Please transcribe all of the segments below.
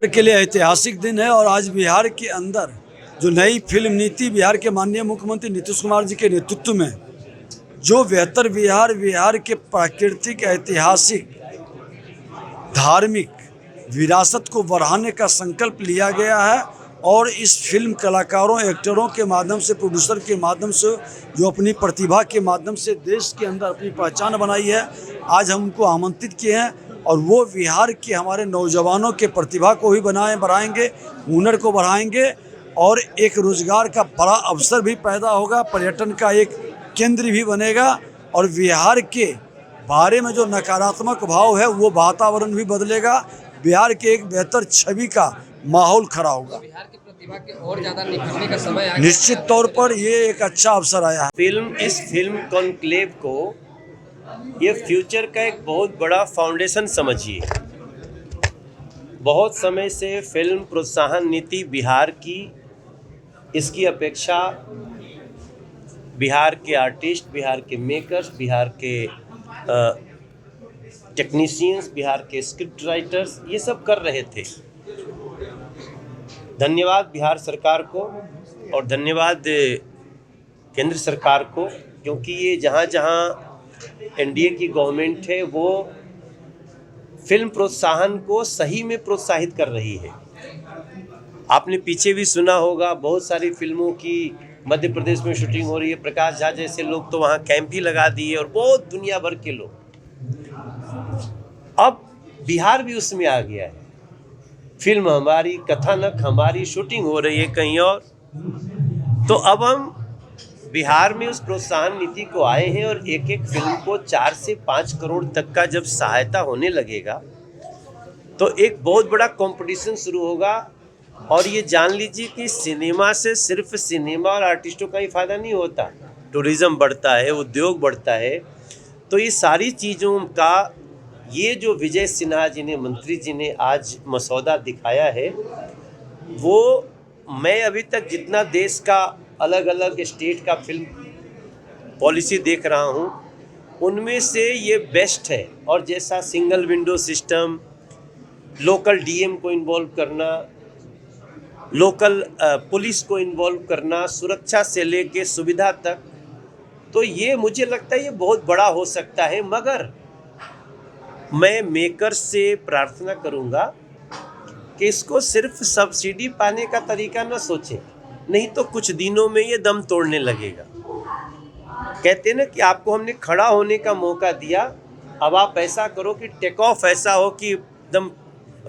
के लिए ऐतिहासिक दिन है और आज बिहार के अंदर जो नई फिल्म नीति बिहार के माननीय मुख्यमंत्री नीतीश कुमार जी के नेतृत्व में जो बेहतर बिहार के प्राकृतिक, ऐतिहासिक, धार्मिक विरासत को बढ़ाने का संकल्प लिया गया है और इस फिल्म कलाकारों, एक्टरों के माध्यम से, प्रोड्यूसर के माध्यम से, जो अपनी प्रतिभा के माध्यम से देश के अंदर अपनी पहचान बनाई है, आज हम उनको आमंत्रित किए हैं और वो बिहार के हमारे नौजवानों के प्रतिभा को भी बढ़ाएंगे, हुनर को बढ़ाएंगे और एक रोजगार का बड़ा अवसर भी पैदा होगा, पर्यटन का एक केंद्र भी बनेगा और बिहार के बारे में जो नकारात्मक भाव है वो वातावरण भी बदलेगा, बिहार के एक बेहतर छवि का माहौल खड़ा होगा। बिहार की प्रतिभा के और ज़्यादा निखरने का समय आ गया। निश्चित तौर पर ये एक अच्छा अवसर आया है। इस फिल्म कॉन्क्लेव को ये फ्यूचर का एक बहुत बड़ा फाउंडेशन समझिए। बहुत समय से फिल्म प्रोत्साहन नीति बिहार की, इसकी अपेक्षा बिहार के आर्टिस्ट, बिहार के मेकर्स, बिहार के टेक्नीशियंस, बिहार के स्क्रिप्ट राइटर्स ये सब कर रहे थे। धन्यवाद बिहार सरकार को और धन्यवाद केंद्र सरकार को, क्योंकि ये जहाँ जहाँ एनडीए की गवर्नमेंट है वो फिल्म प्रोत्साहन को सही में प्रोत्साहित कर रही है। आपने पीछे भी सुना होगा बहुत सारी फिल्मों की मध्य प्रदेश में शूटिंग हो रही है। प्रकाश झा जैसे लोग तो वहाँ कैंप ही लगा दिए और बहुत दुनिया भर के लोग। अब बिहार भी उसमें आ गया है। फिल्म हमारी, कथानक हमारी, शूटिंग हो रही है कहीं और। तो अब हम बिहार में उस प्रोत्साहन नीति को आए हैं और एक एक फिल्म को 4 से 5 करोड़ तक का जब सहायता होने लगेगा तो एक बहुत बड़ा कंपटीशन शुरू होगा। और ये जान लीजिए कि सिनेमा से सिर्फ सिनेमा और आर्टिस्टों का ही फायदा नहीं होता, टूरिज़्म बढ़ता है, उद्योग बढ़ता है। तो ये सारी चीज़ों का ये जो विजय सिन्हा जी ने, मंत्री जी ने आज मसौदा दिखाया है, वो मैं अभी तक जितना देश का अलग अलग स्टेट का फिल्म पॉलिसी देख रहा हूँ उनमें से ये बेस्ट है। और जैसा single window system, local DM को इन्वॉल्व करना, लोकल पुलिस को इन्वॉल्व करना, सुरक्षा से लेके सुविधा तक, तो ये मुझे लगता है ये बहुत बड़ा हो सकता है। मगर मैं मेकर से प्रार्थना करूँगा कि इसको सिर्फ सब्सिडी पाने का तरीका न सोचें, नहीं तो कुछ दिनों में ये दम तोड़ने लगेगा। कहते हैं ना कि आपको हमने खड़ा होने का मौका दिया, अब आप ऐसा करो कि टेक ऑफ ऐसा हो कि एकदम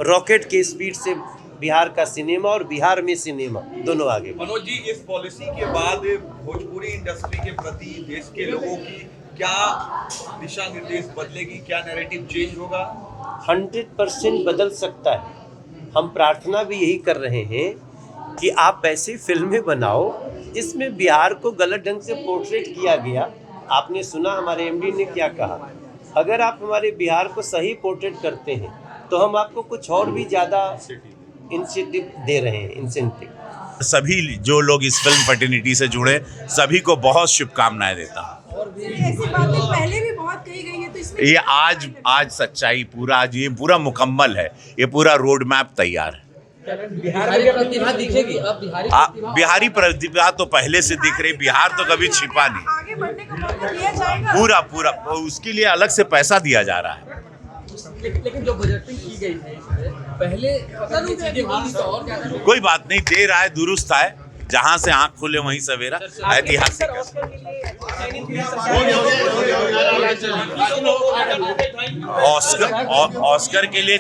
रॉकेट के स्पीड से बिहार का सिनेमा और बिहार में सिनेमा दोनों आगे। मनोज जी, इस पॉलिसी के बाद भोजपुरी इंडस्ट्री के प्रति देश के लोगों की क्या दिशा निर्देश बदलेगी, क्या नैरेटिव चेंज होगा? 100% बदल सकता है। हम प्रार्थना भी यही कर रहे हैं कि आप ऐसी फिल्में बनाओ जिसमें बिहार को गलत ढंग से पोर्ट्रेट किया गया। आपने सुना हमारे एमडी ने क्या कहा, अगर आप हमारे बिहार को सही पोर्ट्रेट करते हैं तो हम आपको कुछ और भी ज़्यादा इंसेंटिव दे रहे हैं। इंसेंटिव सभी जो लोग इस फिल्म फर्टिनिटी से जुड़े सभी को बहुत शुभकामनाएं देता हूँ। ऐसी बातें पहले भी बहुत कही गई है, तो इसमें ये आज सच्चाई पूरा, आज ये पूरा मुकम्मल है, ये पूरा रोड मैप तैयार है। बिहारी प्रतिभा दिखेगी अब। बिहारी प्रतिभा तो पहले से दिख रही, बिहार तो कभी छिपा नहीं। आगे बढ़ने का मौका दिया जाएगा पूरा उसके लिए अलग से पैसा दिया जा रहा है। लेकिन जो बजटिंग की गई है पहले अगर ये चीजें होती तो और ज्यादा। कोई बात नहीं, देर आए दुरुस्त आए, जहां से आंख खुले वहीं सवेरा। ऐतिहासिक ऑस्कर के लिए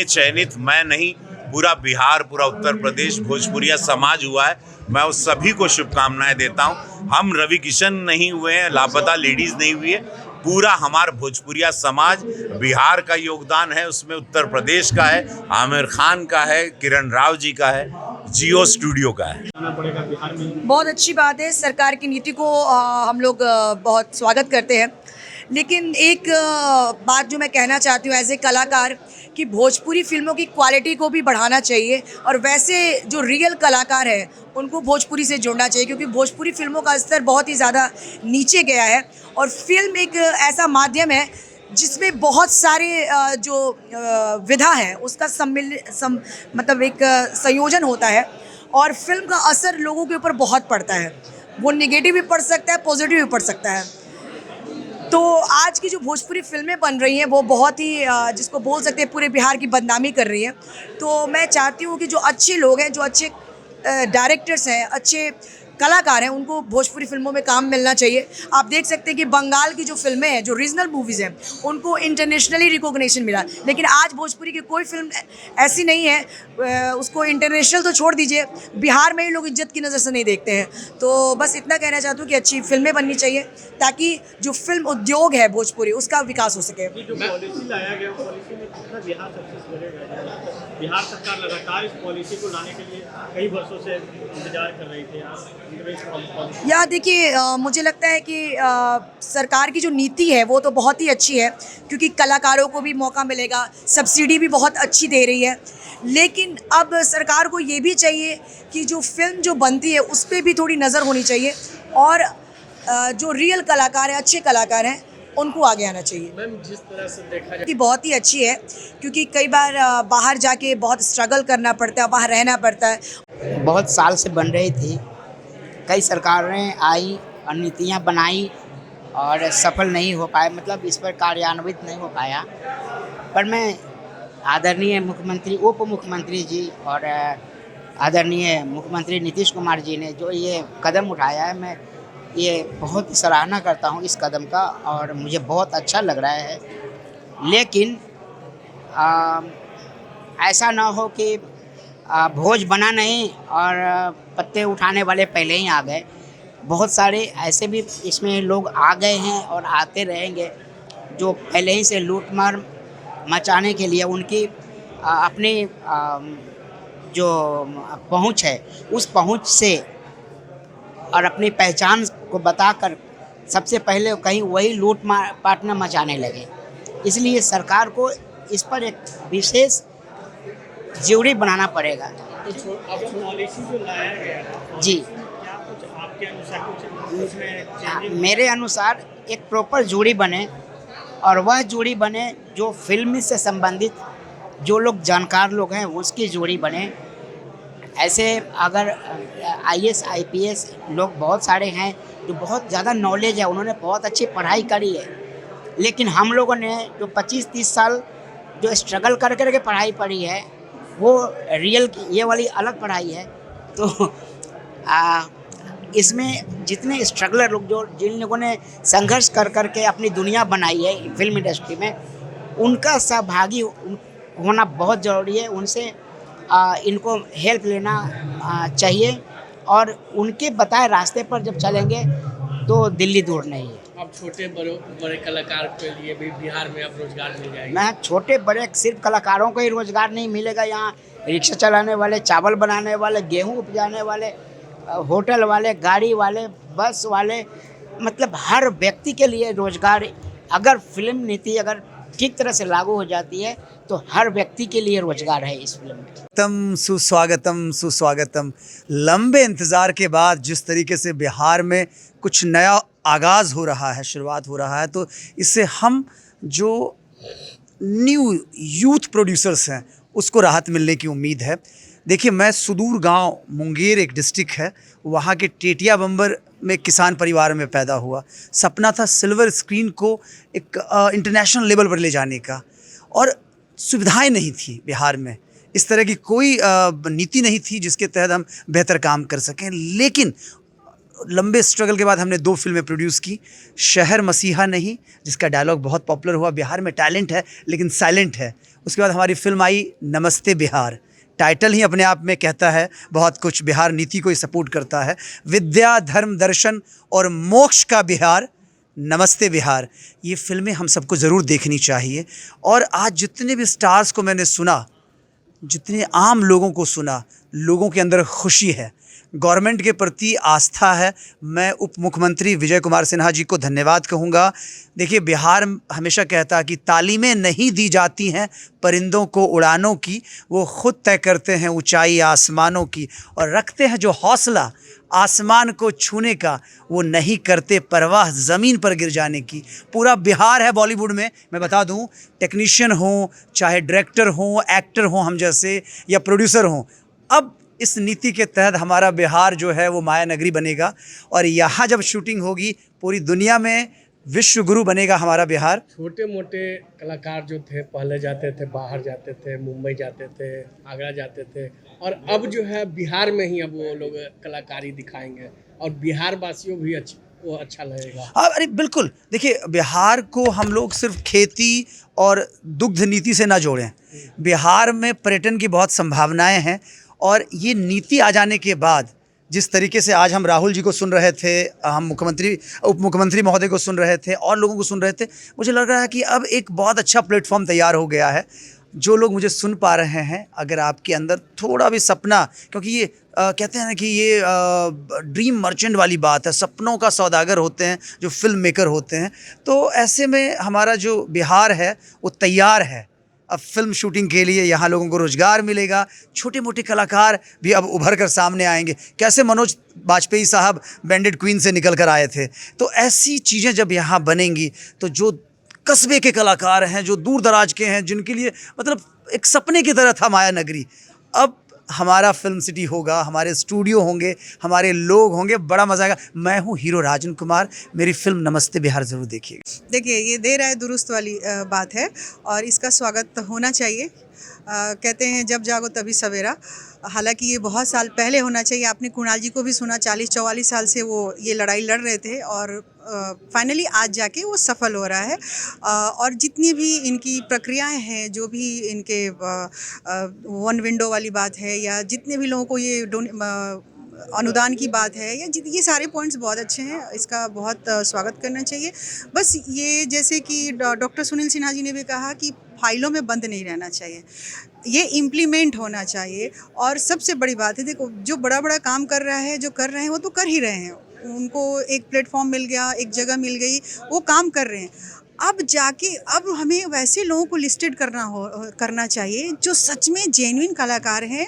चयनित मैं नहीं, पूरा बिहार, पूरा उत्तर प्रदेश भोजपुरिया समाज हुआ है। मैं उस सभी को शुभकामनाएं देता हूं। हम रवि किशन नहीं हुए हैं, लापता लेडीज नहीं हुई है, पूरा हमारा भोजपुरिया समाज। बिहार का योगदान है उसमें, उत्तर प्रदेश का है, आमिर खान का है, किरण राव जी का है, जियो स्टूडियो का है। बहुत अच्छी बात है, सरकार की नीति को हम लोग बहुत स्वागत करते हैं। लेकिन एक बात जो मैं कहना चाहती हूँ एज ए कलाकार कि भोजपुरी फिल्मों की क्वालिटी को भी बढ़ाना चाहिए और वैसे जो रियल कलाकार हैं उनको भोजपुरी से जोड़ना चाहिए, क्योंकि भोजपुरी फिल्मों का स्तर बहुत ही ज़्यादा नीचे गया है और फिल्म एक ऐसा माध्यम है जिसमें बहुत सारे जो विधा है उसका मतलब एक संयोजन होता है और फिल्म का असर लोगों के ऊपर बहुत पड़ता है। वो नेगेटिव भी पड़ सकता है, पॉजिटिव भी पड़ सकता है। तो आज की जो भोजपुरी फिल्में बन रही हैं वो बहुत ही जिसको बोल सकते हैं पूरे बिहार की बदनामी कर रही हैं। तो मैं चाहती हूँ कि जो अच्छे लोग हैं, जो अच्छे डायरेक्टर्स हैं, अच्छे कलाकार हैं, उनको भोजपुरी फिल्मों में काम मिलना चाहिए। आप देख सकते हैं कि बंगाल की जो फिल्में हैं, जो रीजनल मूवीज़ हैं, उनको इंटरनेशनली रिकॉग्निशन मिला, लेकिन आज भोजपुरी की कोई फिल्म ऐसी नहीं है, उसको इंटरनेशनल तो छोड़ दीजिए, बिहार में ही लोग इज्जत की नज़र से नहीं देखते हैं। तो बस इतना कहना चाहती हूँ कि अच्छी फिल्में बननी चाहिए ताकि जो फिल्म उद्योग है भोजपुरी उसका विकास हो सके। जो पॉलिसी लाया गया पॉलिसी में कितना बिहार सक्सेस करेगा? बिहार सरकार लगातार इस पॉलिसी को लाने के लिए कई वर्षों से इंतजार कर रही थी। या देखिए, मुझे लगता है कि सरकार की जो नीति है वो तो बहुत ही अच्छी है, क्योंकि कलाकारों को भी मौका मिलेगा, सब्सिडी भी बहुत अच्छी दे रही है। लेकिन अब सरकार को ये भी चाहिए कि जो फिल्म जो बनती है उस पर भी थोड़ी नज़र होनी चाहिए और जो रियल कलाकार हैं, अच्छे कलाकार हैं, उनको आगे आना चाहिए। मैम, जिस तरह से देखा जाए कि बहुत ही अच्छी है, क्योंकि कई बार बाहर जाके बहुत स्ट्रगल करना पड़ता है, बाहर रहना पड़ता है। बहुत साल से बन रही थी, कई सरकारें आई और नीतियाँ बनाई और सफल नहीं हो पाए, मतलब इस पर कार्यान्वित नहीं हो पाया। पर मैं आदरणीय मुख्यमंत्री, उप मुख्यमंत्री जी और आदरणीय मुख्यमंत्री नीतीश कुमार जी ने जो ये कदम उठाया है, मैं ये बहुत सराहना करता हूँ इस कदम का और मुझे बहुत अच्छा लग रहा है। लेकिन ऐसा ना हो कि भोज बना नहीं और पत्ते उठाने वाले पहले ही आ गए। बहुत सारे ऐसे भी इसमें लोग आ गए हैं और आते रहेंगे जो पहले ही से लूटमार मचाने के लिए उनकी अपनी जो पहुंच है उस पहुंच से और अपनी पहचान को बताकर सबसे पहले कहीं वही लूट पाट न मचाने लगे। इसलिए सरकार को इस पर एक विशेष ज्यूरी बनाना पड़ेगा। तो अब पॉलिसी जो लाया गया है जी, क्या कुछ आपके अनुसार कुछ उसमें चेंजेस? मेरे अनुसार एक प्रॉपर ज्यूरी बने और वह ज्यूरी बने जो फिल्म से संबंधित जो लोग जानकार लोग हैं उसकी ज्यूरी बने। ऐसे अगर IAS IPS लोग बहुत सारे हैं जो बहुत ज़्यादा नॉलेज है, उन्होंने बहुत अच्छी पढ़ाई करी है, लेकिन हम लोगों ने जो 25-30 साल जो स्ट्रगल कर के पढ़ाई पढ़ी है वो रियल ये वाली अलग पढ़ाई है। तो इसमें जितने स्ट्रगलर लोग जो जिन लोगों ने संघर्ष कर के अपनी दुनिया बनाई है फिल्म इंडस्ट्री में, उनका सहभागी होना बहुत ज़रूरी है। उनसे इनको हेल्प लेना चाहिए और उनके बताए रास्ते पर जब चलेंगे तो दिल्ली दूर नहीं है। अब छोटे बड़े कलाकार के लिए भी बिहार में अब रोजगार मिल जाएगा। मैं छोटे बड़े सिर्फ कलाकारों को ही रोजगार नहीं मिलेगा, यहाँ रिक्शा चलाने वाले, चावल बनाने वाले, गेहूं उपजाने वाले, होटल वाले, गाड़ी वाले, बस वाले, मतलब हर व्यक्ति के लिए रोजगार, अगर फिल्म नीति अगर ठीक तरह से लागू हो जाती है तो हर व्यक्ति के लिए रोजगार है इस फिल्म में। सुस्वागतम सुस्वागतम। लंबे इंतज़ार के बाद जिस तरीके से बिहार में कुछ नया आगाज़ हो रहा है, शुरुआत हो रहा है, तो इससे हम जो न्यू यूथ प्रोड्यूसर्स हैं उसको राहत मिलने की उम्मीद है। देखिए, मैं सुदूर गांव मुंगेर एक डिस्ट्रिक्ट है, वहाँ के टेटिया बम्बर में किसान परिवार में पैदा हुआ। सपना था सिल्वर स्क्रीन को एक इंटरनेशनल लेवल पर ले जाने का, और सुविधाएं नहीं थी बिहार में, इस तरह की कोई नीति नहीं थी जिसके तहत हम बेहतर काम कर सकें। लेकिन लंबे स्ट्रगल के बाद हमने 2 फिल्में प्रोड्यूस की। शहर मसीहा नहीं, जिसका डायलॉग बहुत पॉपुलर हुआ, बिहार में टैलेंट है लेकिन साइलेंट है। उसके बाद हमारी फिल्म आई नमस्ते बिहार, टाइटल ही अपने आप में कहता है बहुत कुछ, बिहार नीति को ही सपोर्ट करता है। विद्या, धर्म, दर्शन और मोक्ष का बिहार, नमस्ते बिहार। ये फिल्में हम सबको ज़रूर देखनी चाहिए। और आज जितने भी स्टार्स को मैंने सुना, जितने आम लोगों को सुना, लोगों के अंदर खुशी है, गवर्नमेंट के प्रति आस्था है। मैं उप मुख्यमंत्री विजय कुमार सिन्हा जी को धन्यवाद कहूँगा। देखिए, बिहार हमेशा कहता कि तालीमें नहीं दी जाती हैं परिंदों को उड़ानों की, वो खुद तय करते हैं ऊंचाई आसमानों की, और रखते हैं जो हौसला आसमान को छूने का, वो नहीं करते परवाह ज़मीन पर गिर जाने की। पूरा बिहार है बॉलीवुड में, मैं बता दूं, टेक्नीशियन हों, चाहे डायरेक्टर हों, एक्टर हों हम जैसे, या प्रोड्यूसर हों। अब इस नीति के तहत हमारा बिहार जो है वो माया नगरी बनेगा, और यहाँ जब शूटिंग होगी पूरी दुनिया में विश्व गुरु बनेगा हमारा बिहार। छोटे मोटे कलाकार जो थे पहले जाते थे, बाहर जाते थे, मुंबई जाते थे, आगरा जाते थे, और अब जो है बिहार में ही अब वो लोग कलाकारी दिखाएंगे, और बिहार वासियों भी वो अच्छा लगेगा। हाँ, अरे बिल्कुल। देखिए, बिहार को हम लोग सिर्फ खेती और दुग्ध नीति से ना जोड़ें। बिहार में पर्यटन की बहुत संभावनाएं हैं, और ये नीति आ जाने के बाद जिस तरीके से आज हम राहुल जी को सुन रहे थे, हम उप मुख्यमंत्री महोदय को सुन रहे थे, और लोगों को सुन रहे थे, मुझे लग रहा है कि अब एक बहुत अच्छा प्लेटफॉर्म तैयार हो गया है। जो लोग मुझे सुन पा रहे हैं, अगर आपके अंदर थोड़ा भी सपना, क्योंकि ये कहते हैं ना कि ये ड्रीम मर्चेंट वाली बात है, सपनों का सौदागर होते हैं जो फिल्म मेकर होते हैं, तो ऐसे में हमारा जो बिहार है वो तैयार है अब फिल्म शूटिंग के लिए। यहाँ लोगों को रोज़गार मिलेगा, छोटे मोटे कलाकार भी अब उभर कर सामने आएंगे। कैसे मनोज बाजपेयी साहब बैंडेड क्वीन से निकल कर आए थे, तो ऐसी चीज़ें जब यहाँ बनेंगी तो जो कस्बे के कलाकार हैं, जो दूर दराज के हैं, जिनके लिए मतलब एक सपने की तरह था माया नगरी, अब हमारा फिल्म सिटी होगा, हमारे स्टूडियो होंगे, हमारे लोग होंगे, बड़ा मज़ा आएगा। मैं हूँ हीरो राजन कुमार, मेरी फिल्म नमस्ते बिहार ज़रूर देखिएगा। देखिए, ये देर आए दुरुस्त वाली बात है, और इसका स्वागत होना चाहिए। कहते हैं जब जागो तभी सवेरा। हालांकि ये बहुत साल पहले होना चाहिए। आपने कुणाल जी को भी सुना, 40-44 साल से वो ये लड़ाई लड़ रहे थे, और फाइनली आज जाके वो सफल हो रहा है। और जितनी भी इनकी प्रक्रियाएं हैं, जो भी इनके वन विंडो वाली बात है, या जितने भी लोगों को ये अनुदान की बात है, या ये सारे पॉइंट्स बहुत अच्छे हैं, इसका बहुत स्वागत करना चाहिए। बस ये जैसे कि डॉक्टर सुनील सिन्हा जी ने भी कहा कि फाइलों में बंद नहीं रहना चाहिए, ये इम्प्लीमेंट होना चाहिए। और सबसे बड़ी बात है, देखो, जो बड़ा बड़ा काम कर रहा है, जो कर रहे हैं, वो तो कर ही रहे हैं। उनको एक प्लेटफॉर्म मिल गया, एक जगह मिल गई, वो काम कर रहे हैं। अब हमें वैसे लोगों को लिस्टेड करना चाहिए जो सच में जेन्युइन कलाकार हैं,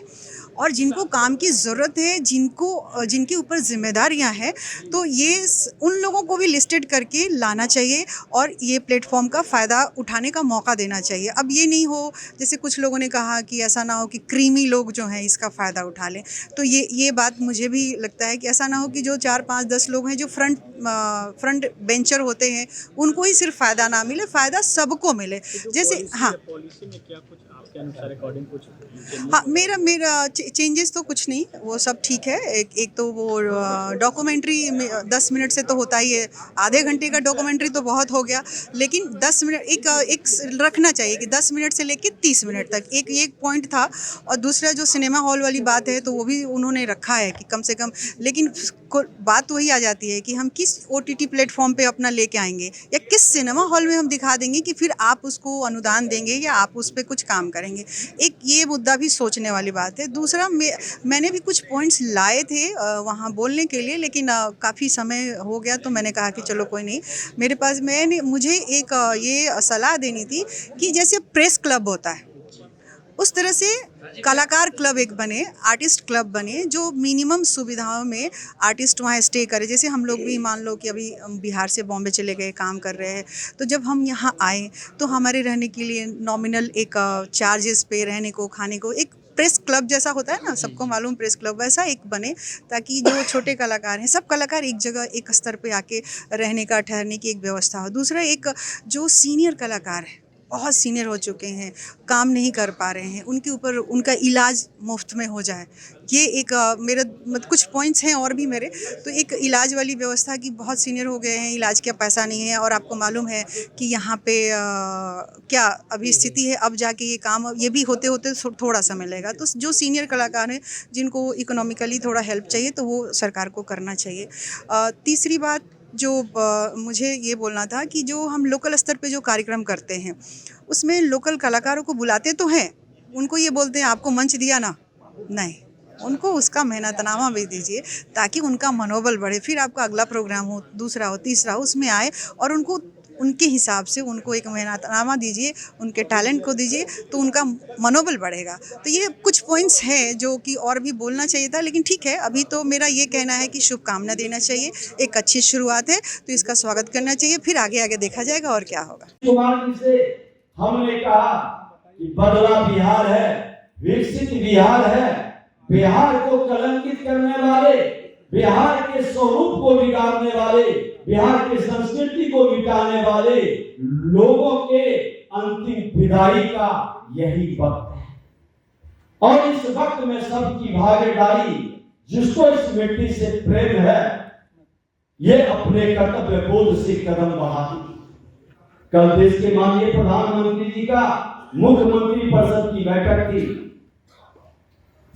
और जिनको काम की ज़रूरत है, जिनके ऊपर जिम्मेदारियां हैं, तो ये उन लोगों को भी लिस्टेड करके लाना चाहिए, और ये प्लेटफॉर्म का फ़ायदा उठाने का मौका देना चाहिए। अब ये नहीं हो, जैसे कुछ लोगों ने कहा कि ऐसा ना हो कि क्रीमी लोग जो हैं इसका फ़ायदा उठा लें। तो ये बात मुझे भी लगता है कि ऐसा ना हो कि जो 4, 5, 10 लोग हैं जो फ्रंट बेंचर होते हैं, उनको ही सिर्फ फ़ायदा ना मिले, फ़ायदा सबको मिले। जैसे हाँ, पॉलिसी में क्या कुछ आपके अनुसार अकॉर्डिंग कुछ? हाँ, मेरा चेंजेस तो कुछ नहीं, वो सब ठीक है। एक तो वो डॉक्यूमेंट्री 10 मिनट से तो होता ही है, आधे घंटे का डॉक्यूमेंट्री तो बहुत हो गया, लेकिन 10 मिनट एक रखना चाहिए कि 10 मिनट से लेकर 30 मिनट तक एक पॉइंट था। और दूसरा जो सिनेमा हॉल वाली बात है, तो वो भी उन्होंने रखा है कि कम से कम, लेकिन बात वही आ जाती है कि हम किस OTT प्लेटफॉर्म पे अपना लेके आएंगे, या किस सिनेमा हॉल में हम दिखा देंगे कि फिर आप उसको अनुदान देंगे या आप उस पर कुछ काम करेंगे। एक ये मुद्दा भी सोचने वाली बात है। दूसरा, मैंने भी कुछ पॉइंट्स लाए थे वहाँ बोलने के लिए, लेकिन काफ़ी समय हो गया, तो मैंने कहा कि चलो कोई नहीं, मेरे पास मुझे एक ये सलाह देनी थी कि जैसे प्रेस क्लब होता है, उस तरह से कलाकार क्लब एक बने, आर्टिस्ट क्लब बने, जो मिनिमम सुविधाओं में आर्टिस्ट वहाँ स्टे करे। जैसे हम लोग भी मान लो कि अभी बिहार से बॉम्बे चले गए, काम कर रहे हैं, तो जब हम यहाँ आए तो हमारे रहने के लिए नॉमिनल एक चार्जेस पे, रहने को, खाने को, एक प्रेस क्लब जैसा होता है ना, सबको मालूम प्रेस क्लब, वैसा एक बने, ताकि जो छोटे कलाकार हैं, सब कलाकार एक जगह, एक स्तर पे आके रहने का, ठहरने की एक व्यवस्था हो। दूसरा, एक जो सीनियर कलाकार है, बहुत सीनियर हो चुके हैं, काम नहीं कर पा रहे हैं, उनके ऊपर उनका इलाज मुफ्त में हो जाए। ये एक मेरा कुछ पॉइंट्स हैं और भी मेरे, तो एक इलाज वाली व्यवस्था की, बहुत सीनियर हो गए हैं, इलाज का पैसा नहीं है, और आपको मालूम है कि यहाँ पे क्या अभी स्थिति है, अब जाके ये काम, ये भी होते होते थोड़ा समय लगेगा। तो जो सीनियर कलाकार हैं, जिनको इकोनॉमिकली थोड़ा हेल्प चाहिए, तो वो सरकार को करना चाहिए। तीसरी बात जो मुझे ये बोलना था कि जो हम लोकल स्तर पे जो कार्यक्रम करते हैं, उसमें लोकल कलाकारों को बुलाते तो हैं, उनको ये बोलते हैं आपको मंच दिया ना, नहीं, उनको उसका मेहनतनामा भी दीजिए ताकि उनका मनोबल बढ़े, फिर आपका अगला प्रोग्राम हो, दूसरा हो, तीसरा हो, उसमें आए और उनको उनके हिसाब से उनको एक मेहनतनामा दीजिए, उनके टैलेंट को दीजिए, तो उनका मनोबल बढ़ेगा। तो ये कुछ पॉइंट्स हैं जो कि और भी बोलना चाहिए था, लेकिन ठीक है, अभी तो मेरा ये कहना है कि शुभकामना देना चाहिए, एक अच्छी शुरुआत है तो इसका स्वागत करना चाहिए, फिर आगे आगे देखा जाएगा और क्या होगा। कुमार जी से हमने कहा कि बदला बिहार है, विकसित बिहार है, बिहार को कलंकित करने वाले, बिहार के स्वरूप को बिगाड़ने वाले, बिहार की संस्कृति को मिटाने वाले लोगों के अंतिम विदाई का यही वक्त है। और इस वक्त में सबकी भागीदारी, जिसको इस मिट्टी से प्रेम है, ये अपने कर्तव्य बोध से कदम बढ़ाती। कल देश के माननीय प्रधानमंत्री जी का मुख्यमंत्री परिषद की बैठक थी।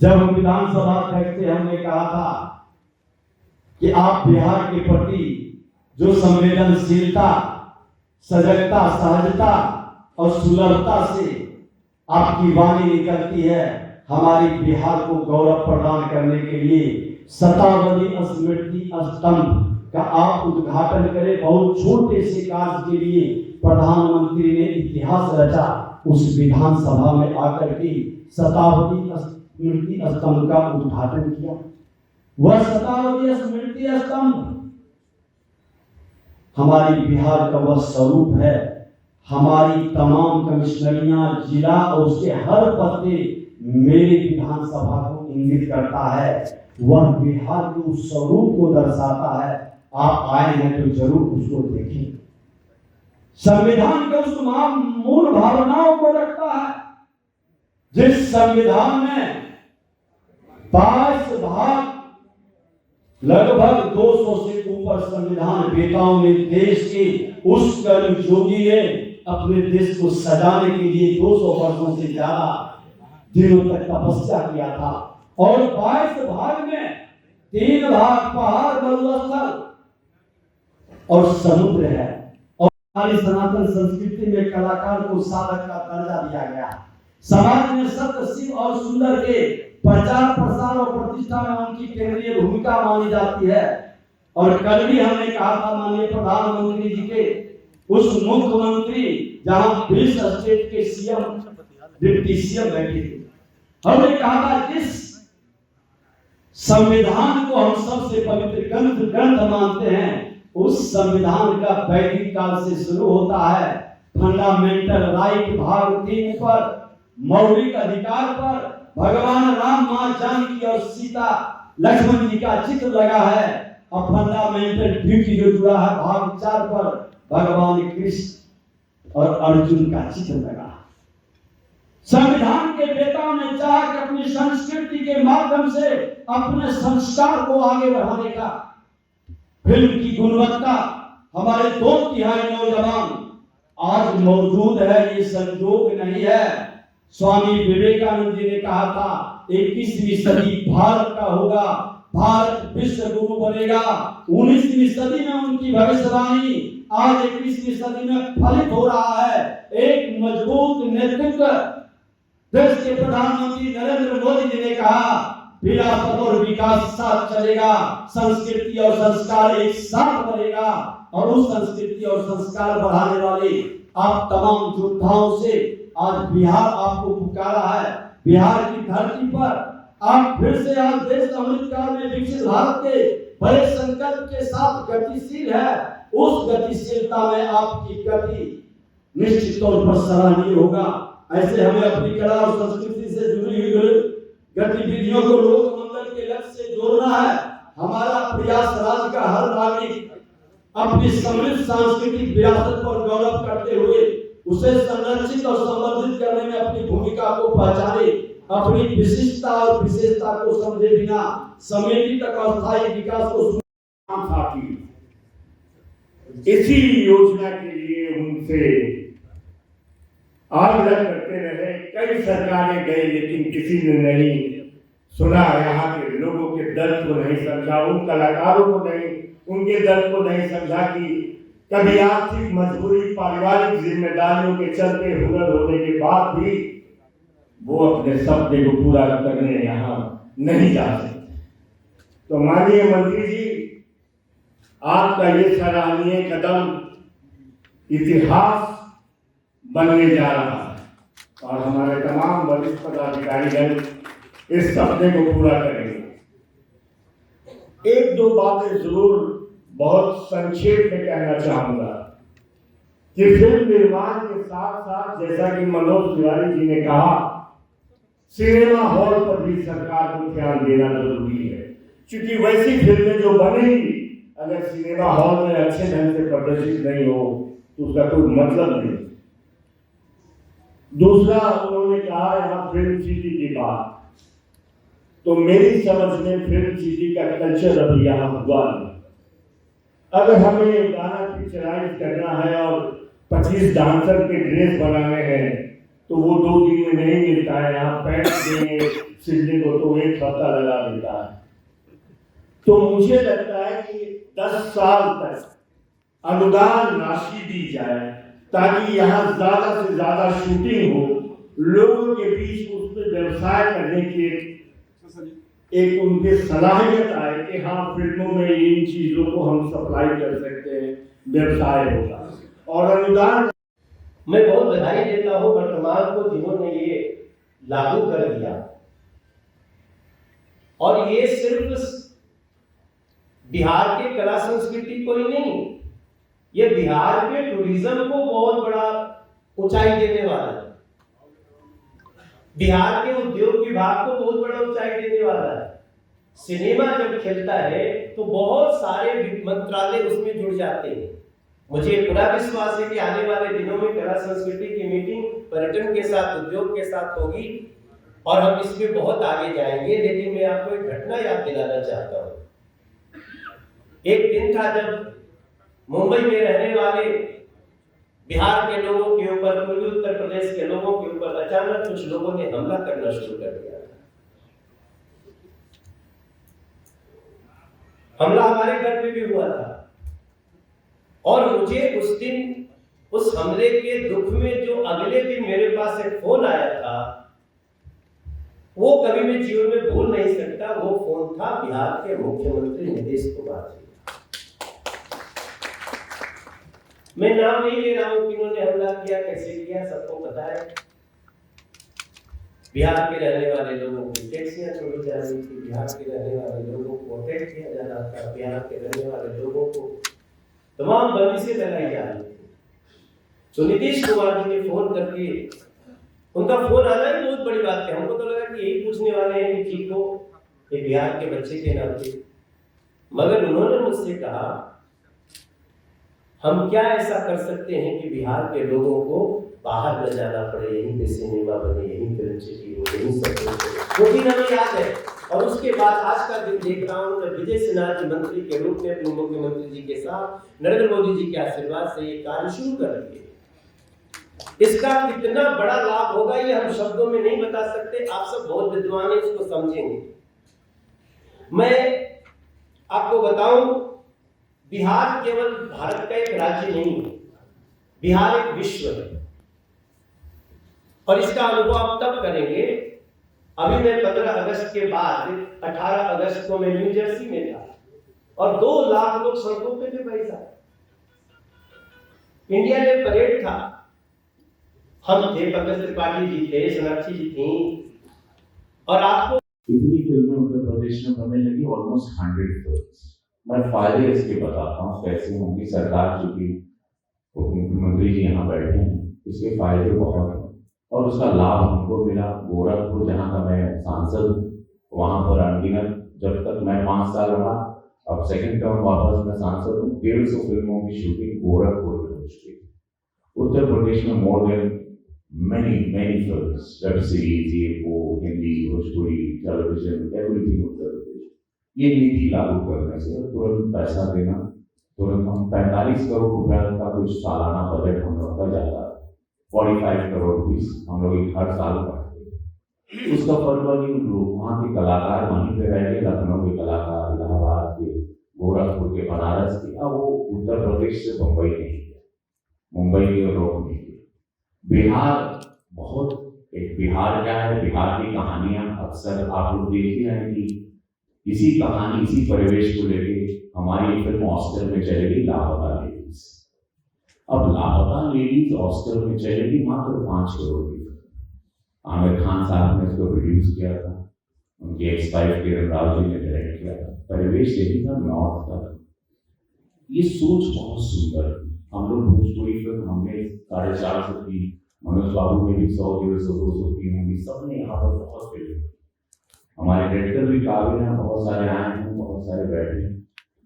जब हम विधानसभा अध्यक्ष थे, हमने कहा था कि आप बिहार के प्रति जो संवेदनशीलता, सजगता, सहजता और सुलभता से आपकी वाणी निकलती है, हमारी बिहार को गौरव प्रदान करने के लिए शताब्दी स्मृति स्तंभ का आप उद्घाटन करें। बहुत छोटे से कार्य के लिए प्रधानमंत्री ने इतिहास रचा, उस विधानसभा में आकर के शताब्दी स्मृति स्तंभ का उद्घाटन किया। वह शताब्दी स्मृति स्तंभ हमारी बिहार का वह स्वरूप है। हमारी तमाम कमिश्नरियां, जिला और उसके हर पत्ते मेरी विधानसभा को इंगित करता है। वह बिहार के उस स्वरूप को दर्शाता है। आप आए हैं तो जरूर उसको देखें। संविधान के उस मूल भावनाओं को रखता है, जिस संविधान में 22 भाग, लगभग 200 से ऊपर संविधान वेताओं ने, देश के उस कर्मयोगी ने अपने देश को सजाने के लिए 200 वर्षों से ज्यादा दिनों तक तपस्या किया था। और 22 भाग में 3 भाग पहाड़, मरुस्थल और समुद्र है। और हमारी सनातन संस्कृति में कलाकार को साधक का दर्जा दिया गया। समाज में सत्य, शिव और सुंदर के प्रचार, प्रसार और प्रतिष्ठा में उनकी केंद्रीय भूमिका मानी जाती है। और कल भी हमने कहा था माननीय प्रधानमंत्री जी के उस मुख्यमंत्री जहां 20 स्टेट के सीएम, डिप्टी सीएम बैठे थे, हमने कहा था जिस संविधान को हम सबसे पवित्र ग्रंथ मानते हैं, उस संविधान का वैदिक काल से शुरू होता है। फंडामेंटल राइट भाग 3 पर, मौलिक अधिकार पर भगवान राम, मां जानकी और सीता लक्ष्मण जी का चित्र लगा है। और फंडामेंटल ड्यूटी जो जुड़ा है भाग 4 पर, भगवान कृष्ण और अर्जुन का चित्र लगा है। संविधान के वेताओं ने चाहा कि अपनी संस्कृति के माध्यम से अपने संस्कार को आगे बढ़ाने का। फिल्म की गुणवत्ता, हमारे 2/3 नौजवान आज मौजूद है, ये संजोग नहीं है। स्वामी विवेकानंद जी ने कहा था 21वीं सदी भारत का होगा, भारत विश्व गुरु बनेगा। 19वीं सदी में उनकी भविष्यवाणी आज 21वीं सदी में फलित हो रहा है। एक मजबूत नेतृत्व देश के प्रधानमंत्री नरेंद्र मोदी जी ने कहा, विरासत और विकास साथ चलेगा, संस्कृति और संस्कार एक साथ बनेगा। और उस संस्कृति और संस्कार बढ़ाने वाले आप तमाम योद्धाओं से आज बिहार आपको पुकारा है। बिहार की धरती पर आप फिर से आज देश अमृतकाल में विकसित भारत के बड़े संकल्प के साथ गतिशील है। उस गतिशीलता में आपकी गति निश्चित तौर पर सराहनीय होगा। ऐसे हमें अपनी कला और संस्कृति से जुड़ी हुई गतिविधियों को लोक मंगल के लक्ष्य से जोड़ना है। हमारा प्रयास राज्य का हर नागरिक अपनी समृद्ध सांस्कृतिक विरासत पर गौरव करते हुए उसे संरक्षित और संवर्धित करने में अपनी भूमिका को पहचाने, अपनी विशिष्टता और विशेषता को समझे बिना समिति तक अस्थायी विकास को साथी इसी योजना के लिए उनसे आग्रह करते रहे। कई सरकारें गई लेकिन किसी ने नहीं सुना, यहाँ के लोगों के दर्द को नहीं समझा, उन कलाकारों को नहीं, उनके दर्द को नहीं समझा कि कभी आर्थिक मजबूरी, पारिवारिक जिम्मेदारियों के चलते हुनर होने के बाद भी वो अपने सपने को पूरा करने यहाँ नहीं जा सकते। तो माननीय मंत्री जी, आपका ये सराहनीय कदम इतिहास बनने जा रहा है और हमारे तमाम वरिष्ठ पदाधिकारीगण इस सपने को पूरा करेंगे। एक दो बातें जरूर बहुत संक्षेप में कहना चाहूंगा कि फिल्म निर्माण के साथ साथ, जैसा कि मनोज तिवारी जी ने कहा, सिनेमा हॉल पर भी सरकार को ध्यान देना जरूरी है, क्योंकि वैसी फिल्में जो बनेंगी अगर सिनेमा हॉल में अच्छे ढंग से प्रदर्शित नहीं हो तो उसका कोई मतलब नहीं। दूसरा, उन्होंने कहा यहाँ फिल्म सिटी की बात, तो मेरी समझ में फिल्म सिटी का कल्चर अभी यहाँ हुआ नहीं। अगर हमें गाना पिक्चराइज करना है और 25 डांसर के ड्रेस बनाने हैं तो वो 2 दिन में नहीं मिलता है। यहाँ पैंट देंगे सिलने को तो 1 हफ्ता लगा देता है। तो मुझे लगता है कि 10 साल तक अनुदान राशि दी जाए ताकि यहाँ ज्यादा से ज्यादा शूटिंग हो, लोगों के बीच उस पर व्यवसाय करने की एक उनके सलाहियत आए कि हाँ, फिल्मों में इन चीजों को हम सप्लाई कर सकते हैं, व्यवसाय होगा। और अनुदान मैं बहुत बधाई देता हूं वर्तमान को जिन्होंने ये लागू कर दिया, और ये सिर्फ बिहार के कला संस्कृति को ही नहीं, ये बिहार के टूरिज्म को बहुत बड़ा ऊंचाई देने वाला है, बिहार के उद्योग विभाग को बहुत बड़ा ऊंचाई देने वाला है। सिनेमा जब खेलता है तो बहुत सारे मंत्रालय उसमें जुड़ जाते हैं। मुझे पूरा विश्वास है कि आने वाले दिनों में कला संस्कृति की मीटिंग पर्यटन के साथ, उद्योग के साथ होगी और हम इसमें बहुत आगे जाएंगे। लेकिन मैं आपको एक घटना याद दिलाना चाहता हूँ। एक दिन था जब मुंबई में रहने वाले बिहार के लोगों के ऊपर, पूर्वी उत्तर प्रदेश के लोगों के ऊपर अचानक कुछ लोगों ने हमला करना शुरू कर दिया। हमला हमारे घर पे भी हुआ था और मुझे उस दिन उस हमले के दुख में जो अगले दिन मेरे पास एक फोन आया था, वो कभी मैं जीवन में भूल नहीं सकता। वो फोन था बिहार के मुख्यमंत्री नीतीश कुमार जी। मैं नाम नहीं ले रहा हूं कि उन्होंने हमला किया, कैसे किया, सबको पता है। बिहार के रहने वाले लोगों की टैक्सियां छोड़ी जा रही थी, बिहार के रहने वाले लोगों को अटैक किया जा रहा था, बिहार के रहने वाले लोगों को तमाम बंदिशें लगाई जा रही थी। तो नीतीश कुमार जी ने फोन करके, उनका फोन आना ही बहुत बड़ी बात है। हमको तो लगा कि यही पूछने वाले हैं कि ठीक हो, ये बिहार के बच्चे के नाते, मगर उन्होंने मुझसे कहा हम क्या ऐसा कर सकते हैं कि बिहार के लोगों को बाहर न जाना पड़े, यहीं पे सिनेमा बने, यहीं फिल्म सिटी हो, यहीं सब कुछ। वो दिन हमें याद है। और उसके बाद आज का दिन देख रहा हूँ जब विजय सिन्हा जी मंत्री के रूप में अपने मुख्यमंत्री जी के साथ नरेंद्र मोदी जी के आशीर्वाद से ये कार्य शुरू कर दिए। इसका कितना बड़ा लाभ होगा ये हम शब्दों में नहीं बता सकते। आप सब बहुत विद्वान हैं, इसको समझेंगे। मैं आपको बताऊं, बिहार केवल भारत का एक राज्य नहीं है, बिहार एक विश्व है और इसका अनुभव आप तब करेंगे। अभी मैं 15 अगस्त के बाद 18 अगस्त को मैं न्यू जर्सी में था और 2 लाख लोग सड़कों पे थे भाई साहब। इंडिया डे परेड था, हम थे, पंकज त्रिपाठी जी थे, सोनाक्षी जी थी और आपको इतनी फिल्में उत्तर प्रदेश में बनने लगी, ऑलमोस्ट 100 फिल्म्स। मैं फायदे इसके बताता हूँ कैसे होंगी। सरकार चूंकि मुख्यमंत्री जी यहाँ बैठे हैं, इसके फायदे बहुत हैं और उसका लाभ हमको मिला। गोरखपुर जहाँ का मैं सांसद, वहाँ पर अनगिनत, जब तक मैं 5 साल रहा, अब सेकंड टर्म वापस मैं सांसद हूँ, 150 फिल्मों की शूटिंग गोरखपुर में हो चुकी है। उत्तर प्रदेश में more than many films, web series, ये वो, हिंदी, भोजपुरी, टेलीविजन, एवरीथिंग उत्तर प्रदेश। ये नीति लागू करने से तुरंत पैसा देना, तुरंत हम 45 करोड़ रुपया का कुछ सालाना बजट हम लोग का जाता है, 45 करोड़ रुपीस हम लोग हर साल करते। उसका फर्क लोग वहाँ के कलाकार वहीं पे रह गए, लखनऊ के कलाकार, इलाहाबाद के, गोरखपुर के, बनारस के, अब वो उत्तर प्रदेश से मुंबई नहीं गए, मुंबई के लोग नहीं गए। बिहार बहुत एक बिहार क्या है, बिहार की कहानियां अक्सर आप लोग देख ही रहे हैं कि इसी कहानी, इसी परिवेश को लेके हमारी फिल्म ऑस्कर में चलेगी लापता लेडीज। अब लापता लेडीज ऑस्कर में चलेगी मात्र 5 करोड़ की। आमिर खान साहब ने इसको प्रोड्यूस किया था, उनके एक्स-वाइफ किरण राव जी ने डायरेक्ट किया था, परिवेश यही था, नॉर्थ का। ये सोच बहुत सुंदर है। हम लोग भोजपुरी फिल्म हमने 450 की, मनोज बाबू ने भी 100, 150, 200 की होंगी, सबने यहाँ पर बहुत फिल्म। हमारे डायरेक्टर भी काबिल हैं, बहुत सारे आए हैं, बहुत सारे बैठे हैं।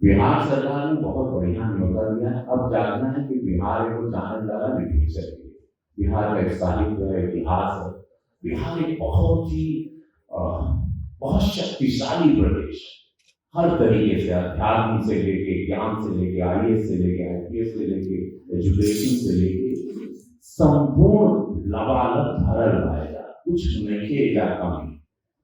बिहार सरकार ने बहुत बढ़िया न्योता दिया है। अब जानना है कि बिहार को जाने वाला लिटरेचर है, बिहार का एक साहित्य है, इतिहास है। बिहार एक बहुत शक्तिशाली प्रदेश, हर तरीके से, अध्यात्म से लेके, ज्ञान से लेके, IAS से लेके, IPS से लेके, एजुकेशन से लेके, संपूर्ण लबालब भरल आएगा, कुछ नहीं क्या कमी।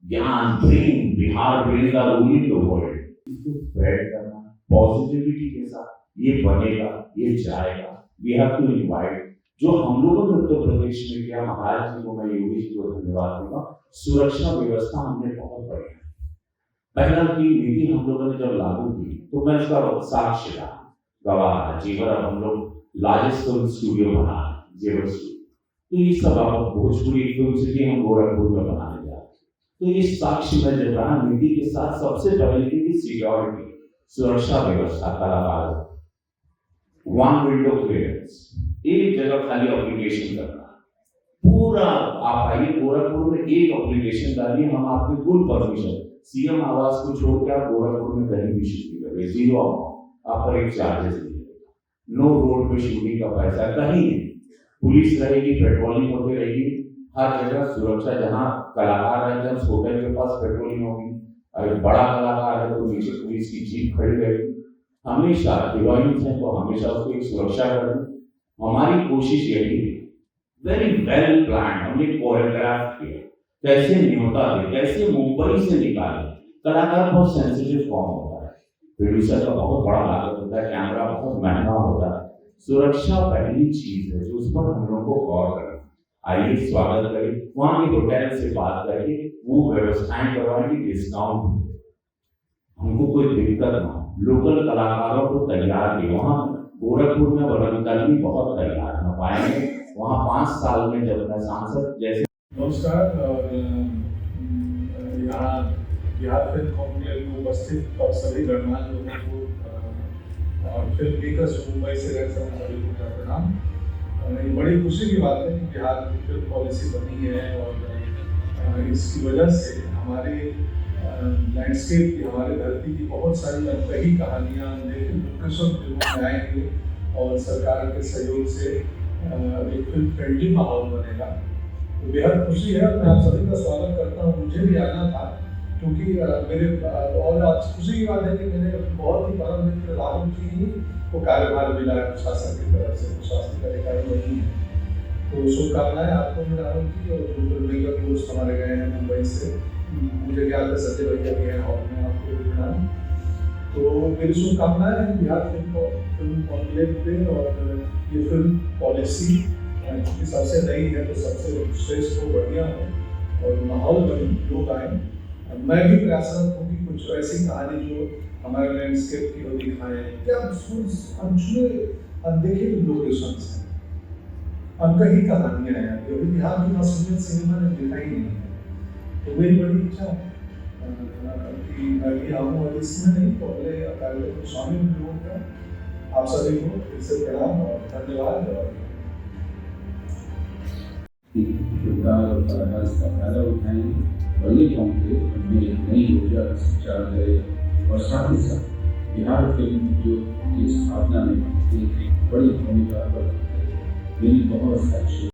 ज्ञान ब्रेन, बिहार ब्रेन का रूलिंग द वर्ल्ड, इसको स्प्रेड करना पॉजिटिविटी के साथ, ये बनेगा, ये जाएगा। वी हैव टू इनवाइट, जो हम लोगों ने उत्तर प्रदेश में किया, महाराज जी को, मैं योगी जी को धन्यवाद दूंगा। सुरक्षा व्यवस्था हमने बहुत बढ़िया, पहला की नीति हम लोगों ने जब लागू की तो मैं इसका साक्ष्य रहा, गवाह, जेवर। अब हम लोग लार्जेस्ट फिल्म स्टूडियो बना जेवर स्टूडियो, तो ये सब आप भोजपुरी फिल्म सिटी हम गोरखपुर में बनाने जा रहे हैं। तो ये साक्ष्य में जब रहा, नीति के साथ सबसे पहले की सिक्योरिटी, सुरक्षा व्यवस्था, कलाकार, 1 विंडो क्लियरेंस, एक जगह खाली एप्लीकेशन करना, पूरा आप आइए गोरखपुर में एक एप्लीकेशन डालिए, हम आपकी फुल परमिशन, CM आवास को छोड़कर आप गोरखपुर में कहीं भी शूटिंग करें, 0 अमाउंट, आप पर एक चार्जेस नहीं लगेगा, नो रोड पे शूटिंग का पैसा कहीं नहीं, पुलिस रहेगी, पेट्रोलिंग होती रहेगी, हर जगह सुरक्षा। जहाँ कलाकार रहते हैं उस होटल के पास पेट्रोलिंग होगी, अगर बड़ा कलाकार है तो नीचे पुलिस की जीप खड़ी रहेगी, हमेशा हिरोइंस हैं तो हमेशा उसको एक सुरक्षा करें। हमारी कोशिश यही है, वेरी वेल प्लान, हमने कोरियोग्राफ किया, कैसे न्योता दे, कैसे मुंबई से निकाले। कलाकार बहुत सेंसिटिव फॉर्म होता है, प्रोड्यूसर का बहुत बड़ा लागत होता है, कैमरा बहुत महंगा होता है। सुरक्षा पहली चीज है जो उस पर हम लोग को गौर करें। आइए स्वागत करें, वहाँ के होटल से बात करके वो व्यवस्थाएं करवाएंगे, डिस्काउंट, हमको कोई दिक्कत ना हो। लोकल कलाकारों को तैयार किए, वहाँ गोरखपुर में वरंगल भी बहुत तैयार हो पाएंगे। वहाँ 5 साल में जब मैं सांसद जैसे। नमस्कार, और यहाँ बिहार फिल्म कॉन्क्लेव में उपस्थित और सभी गणमान्य लोगों को और फिल्म मेकर्स मुंबई से गए सभी को प्रणाम। ये बड़ी खुशी की बात है कि बिहार की फिल्म पॉलिसी बनी है और इसकी वजह से हमारे लैंडस्केप की, हमारे धरती की बहुत सारी अनकही कहानियाँ लोकेशन फिल्मों में आएंगी और सरकार के सहयोग से एक फिल्म फ्रेंडली माहौल बनेगा। तो बेहद खुशी है, मैं आप सभी का स्वागत करता हूँ। मुझे भी आना था क्योंकि मेरे और आज खुशी की बात है कि मेरे बहुत ही परम मित्र राहुल जी ही को कार्यभार मिला है प्रशासन की तरफ से, प्रशासनिक अधिकारी नहीं है। तो शुभकामनाएं आपको भी राहुल जी, और जो फिल्म दोस्त हमारे गए हैं मुंबई से, मुझे याद है संजय भैया भी हैं हॉल में, आपको भी प्रणाम। तो मेरी शुभकामनाएं हैं बिहार फिल्म कॉन्क्लेव पे, और ये फिल्म पॉलिसी क्योंकि सबसे नई है तो सबसे श्रेष्ठ हो, बढ़िया हो और माहौल बने, लोग आए। मैं भी प्रयासरत हूँ कि कुछ ऐसी कहानी जो हमारे लैंडस्केप की वो दिखाएं, क्या अनछुए अनदेखे लोकेशंस हैं, अनकही कहानियाँ हैं, जो बिहार की असलियत सिनेमा ने दिखाई नहीं है। तो मेरी बड़ी इच्छा है कि मैं भी आऊँ, और इसमें नहीं तो अगले कार्यक्रम में शामिल लोगों का आप सभी को फिर से प्रणाम और धन्यवाद। सरकार और कलाकार इसका फायदा उठाएंगे और ये कॉन्क्लेव में एक नई ऊर्जा का संचार करे, और साथ ही साथ बिहार फिल्म उद्योग की स्थापना में एक बड़ी भूमिका अदा करें। मेरी बहुत सारी